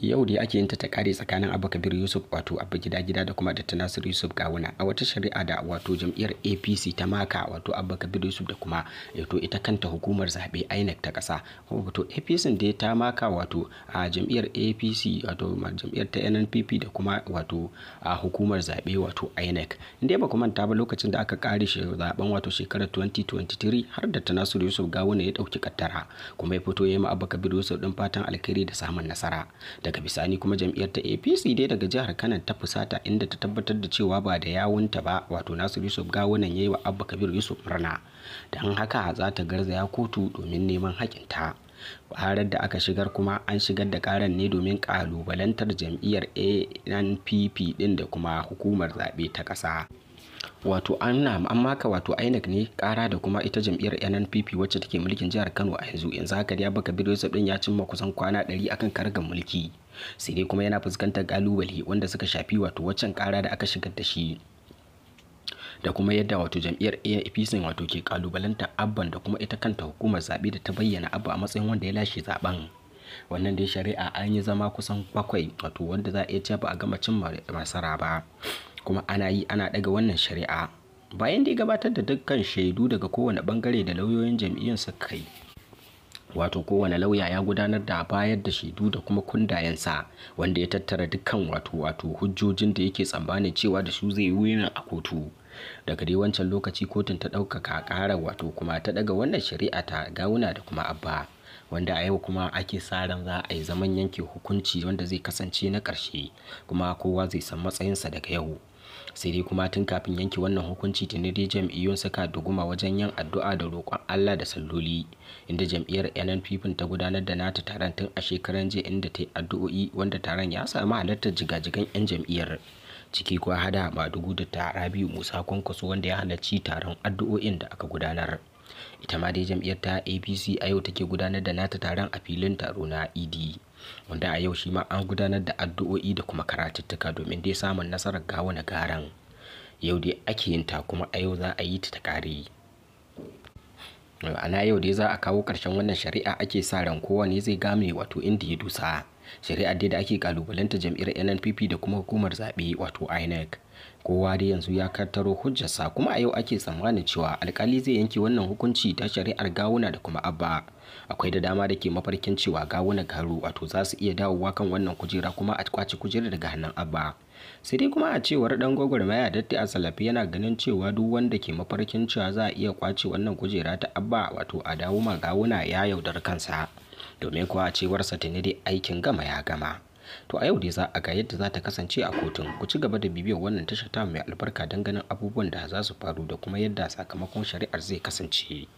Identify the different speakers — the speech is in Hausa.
Speaker 1: Yau dai ake yin ta kare tsakanin Abba Kabir Yusuf wato Abba Gida Gida da kuma Dr. Nasiru Yusuf Gawuna a wata shari'a da wato jam'iyyar APC ta maka wato Abba Kabir Yusuf da kuma wato ita kanta hukumar zabe INEC ta kasa. Wato APC da ta maka wato a jam'iyyar APC wato jam'iyyar ta NNPP da kuma wato a hukumar zabe wato INEC. Inda ba ku manta ba lokacin da aka kare shi zaben wato shekarar 2023 har Dr. Nasiru Yusuf Gawuna ya dauki kattara kuma ya fito ya yi ma Abba Kabir Yusuf din fatan alkhairi da samun nasara. Daga bisani kuma jam'iyyar ta APC dai daga jihar Kano ta fusata inda ta tabbatar da cewa ba da yawunta ba wato Nasiru Yusuf Gawunan yayi wa Abba Kabir Yusuf murna, dan haka za ta garzaya kotu domin neman haƙinta. Harar da aka shigar kuma an shigar da karan ne domin kalubalantar jam'iyyar NNPP din da kuma hukumar zabe ta ƙasa. Wato an maka wato INEC ne kara da kuma ita jam'iyyar NNPP wacce take mulkin jihar Kano a yanzu haka dai Abba Kabir Yusuf din ya cimma kusan kwana 100 akan karagar mulki, sai dai kuma yana fuskantar kalubale wanda suka shafi wato waccan kara da aka shigar da shi da kuma yadda wato jam'iyyar APC wato ke kalubalantar Abban da kuma ita kanta hukumar zabe da ta bayyana Abba a matsayin wanda ya lashe zaben. Wannan dai shari'a an yi zama kusan 7 wato wanda za a iya cewa ba a gama cin nasara ba, kuma ana daga wannan shari'a bayan da ya gabatar da dukkan shaidu daga kowane bangare da lauyoyin jam'iyyar su kai. Wato kowane lauya ya gudanar da bayar da shaidu da kuma kundayensa wanda ya tattara dukkan wato hujjojin da yake tsammanin cewa da su zai yi a kotu. Daga dai wancan lokaci kotun ta ɗaukaka ƙarar wato kuma ta daga wannan shari'a ta Gawuna da kuma Abba, wanda a yau kuma ake sa ran za a yi zaman yanke hukunci wanda zai kasance na ƙarshe kuma kowa zai san matsayinsa daga yau. Sai dai kuma tun kafin yanke wannan hukunci tuni dai jam'iyyun suka duguma wajen yin addu'a da roƙon Allah da salloli, inda jam'iyyar NNPP ta gudanar da nata taron tun a shekaran jiya inda ta yi addu'o'i wanda taron ya samu halartar jigajigan 'yan jam'iyyar ciki kuwa hada Madugu da Rabi'u Musa Kwankwaso wanda ya halarci taron addu'o'in da aka gudanar. Ita ma dai jam'iyyar ta APC a yau take gudanar da nata taron a filin taro na ED, wanda a yau shi ma an gudanar da addu'o'i da kuma karatuttuka domin dai samun nasarar Gawuna garan. Yau dai ake yin ta kuma a yau za a yi ta kare. Ana yau dai za a kawo ƙarshen wannan shari'a, ake sa ran kowane zai game wato inda ya dusa. Shari'ar dai da ake kalubalanta jam'iyyar NNPP da kuma hukumar zaɓe wato INEC. Kowa dai yanzu ya kattaro hujjarsa kuma a yau ake tsammanin cewa alkali zai yanke wannan hukunci ta shari'ar Gawuna da kuma Abba. Akwai da dama da ke mafarkin cewa Gawuna garu wato za su iya dawowa kan wannan kujera kuma a kwace kujerar daga hannun Abba. Sai dai kuma a cewar dan gwagwarmaya Datti a Salafi yana ganin cewa duk wanda ke mafarkin cewa za a iya kwace wannan kujera ta Abba wato a dawo ma Gawuna ya yaudar kansa, domin kuwa a cewarsa tuni dai aikin gama ya gama. To a yau dai za a ga yadda za ta kasance a kotun. Ku ci gaba da bibiyar wannan tashar ta mai albarka don ganin abubuwan da za su faru da kuma yadda sakamakon shari'ar zai kasance.